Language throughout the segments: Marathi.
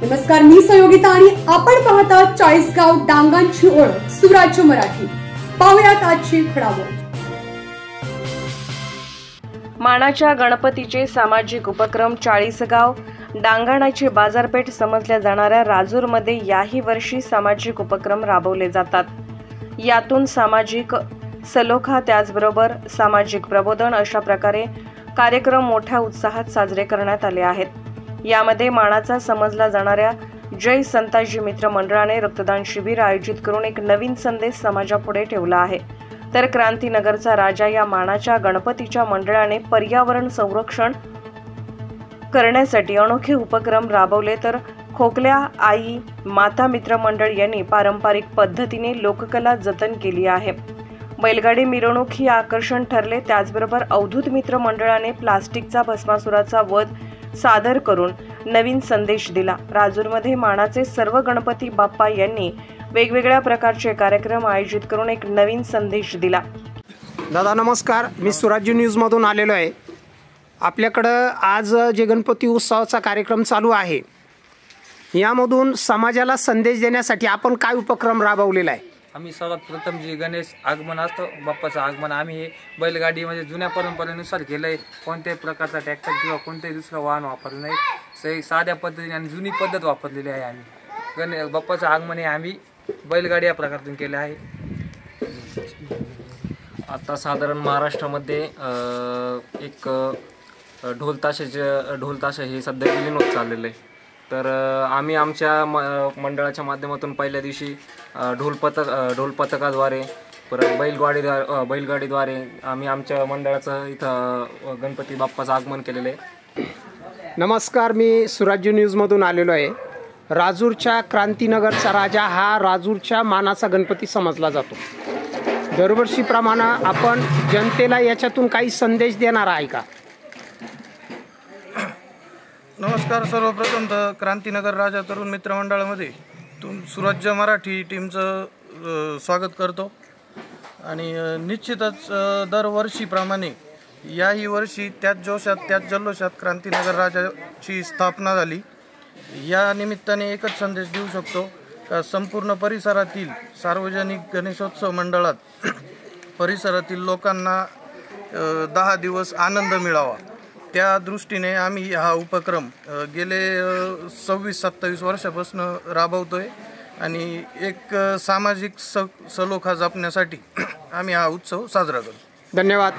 नमस्कार, मी संयोगिता आणि आपण पाहता चाळीसगाव डांगांची ओळख सुराज्य मराठी। पाहुयात आजची घडामोड। मानाच्या गणपतीचे सामाजिक उपक्रम चाळीसगाव डांगणाची बाजारपेठ समजल्या जाणाऱ्या राजूरमध्ये याही वर्षी सामाजिक उपक्रम राबवले जातात। यातून सामाजिक सलोखा त्याचबरोबर सामाजिक प्रबोधन अशा प्रकारे कार्यक्रम मोठ्या उत्साहात साजरे करण्यात आले आहेत। यामध्ये मानाचा समजला जाणाऱ्या जय संताजी मित्र मंडळाने रक्तदान शिबिर आयोजित करून एक नवीन संदेश समाजापुढे ठेवला आहे। तर क्रांतीनगरचा राजा या मानाच्या गणपतीच्या मंडळाने पर्यावरण संरक्षण करण्यासाठी अनोखे उपक्रम राबवले। तर खोकल्या आई माता मित्र मंडळ यांनी पारंपरिक पद्धतीने लोककला जतन केली आहे। बैलगाडी मिरवणूक ही आकर्षण ठरले। त्याचबरोबर अवधूत मित्र मंडळाने प्लास्टिकचा भस्मासुराचा वध सादर करून नवीन संदेश दिला। राजूरमध्ये मानाचे सर्व गणपती बाप्पा यांनी वेगवेगळ्या प्रकारचे कार्यक्रम आयोजित करून एक नवीन संदेश दिला। दादा नमस्कार, मी सुराज्य न्यूज मधून आलेलो आहे। आपल्याकडे आज जे गणपती उत्सवाचा कार्यक्रम चालू आहे यामधून समाजाला संदेश देण्यासाठी आपण काय उपक्रम राबवलेला आहे? आम्ही सर्वात प्रथम जे गणेश आगमन असतं बाप्पाचं आगमन आम्ही हे बैलगाडीमध्ये जुन्या परंपरेनुसार केलं आहे। कोणत्याही प्रकारचा ट्रॅक्टर किंवा कोणतेही दुसरं वाहन वापरलं नाही, साध्या पद्धतीने आणि जुनी पद्धत वापरलेली आहे। आम्ही बाप्पाचं आगमन हे आम्ही बैलगाडी या प्रकारातून केले आहे। आता साधारण महाराष्ट्रामध्ये एक ढोल ताशा हे सध्या विलीन होत चाललेलं आहे। तर आम्ही आमच्या मंडळाच्या माध्यमातून पहिल्या दिवशी ढोल पथकाद्वारे परत बैलगाडीद्वारे आम्ही आमच्या मंडळाचं इथं गणपती बाप्पाचं आगमन केलेलं आहे। नमस्कार, मी सुराज्य न्यूजमधून आलेलो आहे। राजूरच्या क्रांतीनगरचा राजा हा राजूरच्या मानाचा गणपती समजला जातो। दरवर्षीप्रमाणे आपण जनतेला याच्यातून काही संदेश देणार आहे का? नमस्कार, सर्वप्रथम तर क्रांतीनगर राजा तरुण मित्र मंडळामध्ये सुराज्य मराठी टीमचं स्वागत करतो आणि निश्चितच दरवर्षीप्रमाणे याही वर्षी त्याच जोशात त्याच जल्लोषात क्रांतीनगर राजाची स्थापना झाली। या निमित्ताने एकच संदेश देऊ शकतो का संपूर्ण परिसरातील सार्वजनिक गणेशोत्सव मंडळात परिसरातील लोकांना 10 दिवस आनंद मिळावा त्या दृष्टीने आम्ही हा उपक्रम गेले 26-27 वर्षापासून राबवतोय आणि एक सामाजिक सलोखा जपण्यासाठी आम्ही हा उत्सव साजरा करतो। धन्यवाद।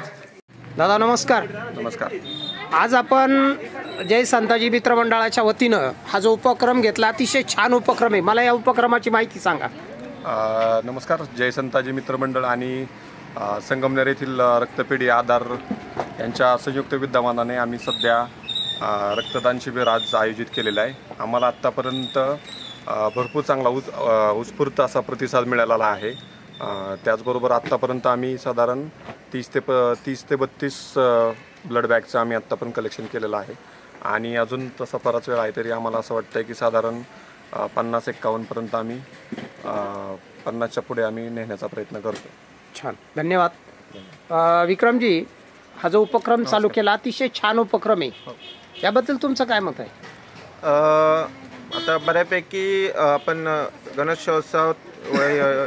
दादा नमस्कार। नमस्कार। आज आपण जय संताजी मित्र मंडळाच्या वतीनं हा जो उपक्रम घेतला अतिशय छान उपक्रम आहे, मला या उपक्रमाची माहिती सांगा। नमस्कार, जय संताजी मित्र मंडळ आणि संगमनेर येथील रक्तपेढी आधार यांच्या संयुक्त विद्यमानाने आम्ही सध्या रक्तदान शिबिर आज आयोजित केलेलं आहे। आम्हाला आत्तापर्यंत भरपूर चांगला उत्स्फूर्त असा प्रतिसाद मिळालेला आहे। त्याचबरोबर आत्तापर्यंत आम्ही साधारण 30 ते 32 ब्लड बॅगचं आम्ही आत्तापर्यंत कलेक्शन केलेलं आहे आणि अजून तसा बराच वेळ आहे तरी आम्हाला असं वाटतं की साधारण 50-51 पर्यंत आम्ही 50च्या पुढे आम्ही नेण्याचा प्रयत्न करतो। छान, धन्यवाद। विक्रमजी, हा जो उपक्रम चालू केला अतिशय छान उपक्रम आहे, याबद्दल तुमचं काय मत आहे? आता बऱ्यापैकी आपण गणेशोत्सव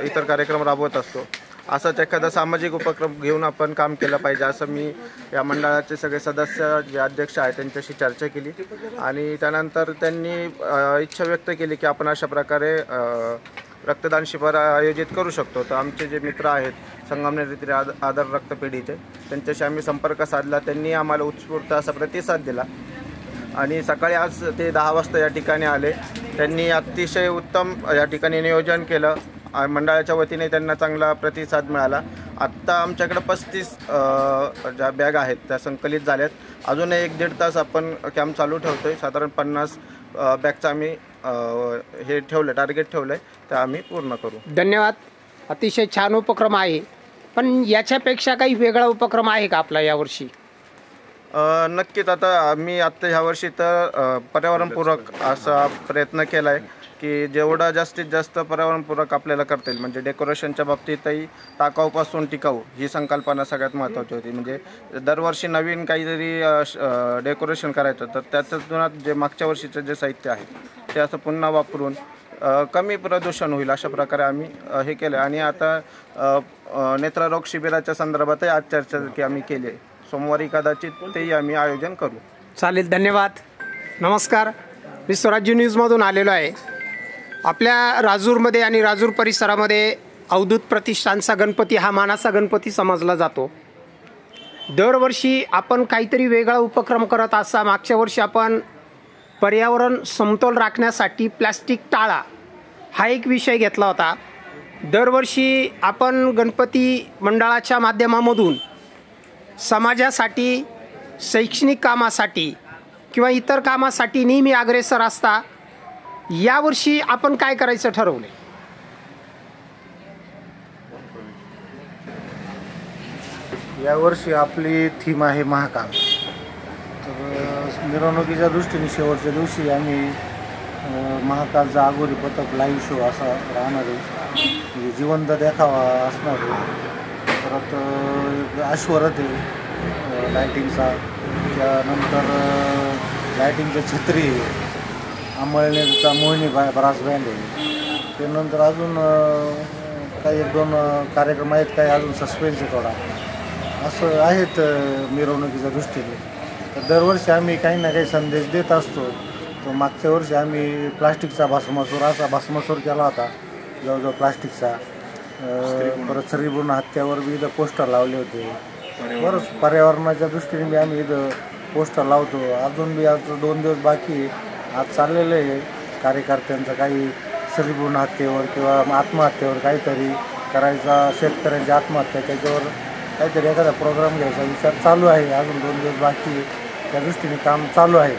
इतर कार्यक्रम राबवत असतो, असाच एखादा सामाजिक उपक्रम घेऊन आपण काम केलं पाहिजे असं मी या मंडळाचे सगळे सदस्य जे अध्यक्ष आहेत त्यांच्याशी चर्चा केली आणि त्यानंतर त्यांनी इच्छा व्यक्त केली की आपण अशा प्रकारे रक्तदान शिबिर आयोजित करू शकतो। तर आमचे जे मित्र आहेत संगमनेर येथील आधार रक्तपेढीचे त्यांच्याशी आम्ही संपर्क साधला, त्यांनी आम्हाला उत्स्फूर्त असा प्रतिसाद दिला आणि सकाळी आज ते 10 वाजता या ठिकाणी आले। त्यांनी अतिशय उत्तम या ठिकाणी नियोजन केलं, मंडळाच्या वतीने त्यांना चांगला प्रतिसाद मिळाला। आत्ता आमच्याकडे 35 ज्या बॅग आहेत त्या संकलित झाल्यात, अजून 1-1.5 तास आपण कॅम्प चालू ठेवतोय। साधारण 50 बॅगचं आम्ही हे ठेवलं टार्गेट ठेवलं आहे, तर आम्ही पूर्ण करू। धन्यवाद। अतिशय छान उपक्रम आहे, पण याच्यापेक्षा काही वेगळा उपक्रम आहे का आपला यावर्षी? नक्कीच। आता आम्ही ह्या वर्षी तर पर्यावरणपूरक असा प्रयत्न केला आहे की जेवढं जास्तीत जास्त पर्यावरणपूरक आपल्याला करता येईल, म्हणजे डेकोरेशनच्या बाबतीतही टाकाऊपासून टिकाऊ ही संकल्पना सगळ्यात महत्त्वाची होती. म्हणजे दरवर्षी नवीन काहीतरी डेकोरेशन करायचं, तर त्याच्यातून जे मागच्या वर्षीचं जे साहित्य आहे ते असं पुन्हा वापरून कमी प्रदूषण होईल अशा प्रकारे आम्ही हे केलं. आणि आता नेत्ररोग शिबिराच्या संदर्भातही आज चर्चा की आम्ही केली आहे. सोमवारी कदाचित तेही आम्ही आयोजन करू. चालेल, धन्यवाद. नमस्कार, मी स्वराज्य न्यूजमधून आलेलो आहे. आपल्या राजूरमध्ये आणि राजूर परिसरामध्ये अवधूत प्रतिष्ठानचा गणपती हा मानाचा गणपती समजला जातो. दरवर्षी आपण काहीतरी वेगळा उपक्रम करत असा. मागच्या वर्षी आपण पर्यावरण समतोल राखण्यासाठी प्लॅस्टिक टाळा हा एक विषय घेतला होता. दरवर्षी आपण गणपती मंडळाच्या माध्यमामधून समाजासाठी, शैक्षणिक कामासाठी किंवा इतर कामासाठी नेहमी अग्रेसर असता. यावर्षी आपण काय करायचं ठरवले? यावर्षी आपली थीम आहे महाकाल. तर मिरवणुकीच्या दृष्टीने शेवटच्या दिवशी आम्ही महाकालचा आगोरी पथक लाईव्ह शो असा राहणार आहे, म्हणजे जिवंत देखावा असणार आहे. परत अश्वरथ आहे लायटिंगचा, त्यानंतर लायटिंगच्या छत्री आहे, अंमळनेरचा मोहिनी ब्रास बँड आहे. त्यानंतर अजून काही 1-2 कार्यक्रम आहेत, काही अजून सस्पेन्स आहे थोडा, असं आहेत मिरवणुकीच्या दृष्टीने. तर दरवर्षी आम्ही काही ना काही संदेश देत असतो. तर मागच्या वर्षी आम्ही प्लास्टिकचा भस्मासूर असा भस्मासूर केला होता, जवळजवळ प्लास्टिकचा. परत श्रीपूर्ण हत्यावर बी इथं पोस्टर लावले होते. बरंच पर्यावरणाच्या दृष्टीने बी आम्ही इथं पोस्टर लावतो. अजून बी आज 2 दिवस बाकी आहे. आज चाललेलं आहे कार्यकर्त्यांचं काही श्रीपूर्ण हत्येवर किंवा आत्महत्येवर काहीतरी करायचा, शेतकऱ्यांची आत्महत्या त्याच्यावर काहीतरी एखादा प्रोग्राम घ्यायचा विचार चालू आहे. अजून 2 दिवस बाकी आहे, त्या दृष्टीने काम चालू आहे.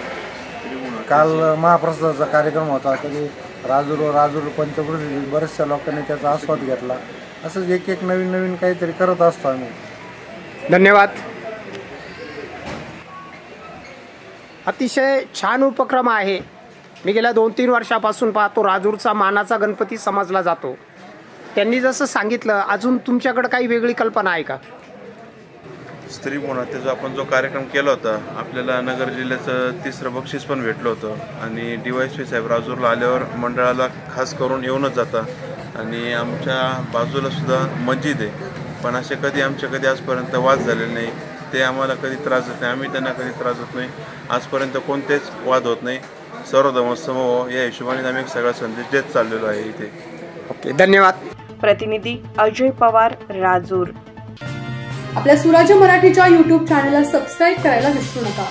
काल महाप्रसादाचा कार्यक्रम होता, तरी राजूर पंचक्रोशी बऱ्याचशा लोकांनी त्याचा आस्वाद घेतला. असंच एक नवीन काहीतरी करत असतो आम्ही. धन्यवाद. अतिशय छान उपक्रम आहे. मी गेल्या 2-3 वर्षापासून पाहतो राजूरचा मानाचा गणपती समजला जातो. त्यांनी जसं सांगितलं, अजून तुमच्याकडे काही वेगळी कल्पना आहे का? स्त्री पुण्याचा आपण जो कार्यक्रम केला होता, आपल्याला नगर जिल्ह्याचं 3रं बक्षीस पण भेटलं होतं. आणि DYSP साहेब राजूरला आल्यावर मंडळाला खास करून येऊनच जातात. आणि आमच्या बाजूला सुद्धा मस्जिद आहे, पण असे कधी आजपर्यंत वाद झालेले नाही. ते आम्हाला कधी त्रास देत नाही, आम्ही त्यांना कधी त्रास देत नाही. आजपर्यंत कोणतेच वाद होत नाही. सर्व धर्मसमूह या हिशोबाने आम्ही सगळा संदेश देत चाललेलो आहे इथे. ओके, धन्यवाद. प्रतिनिधी अजय पवार, राजूर. आपल्या स्वराज्य मराठीच्या YouTube चॅनलला सबस्क्राईब करायला विसरू नका.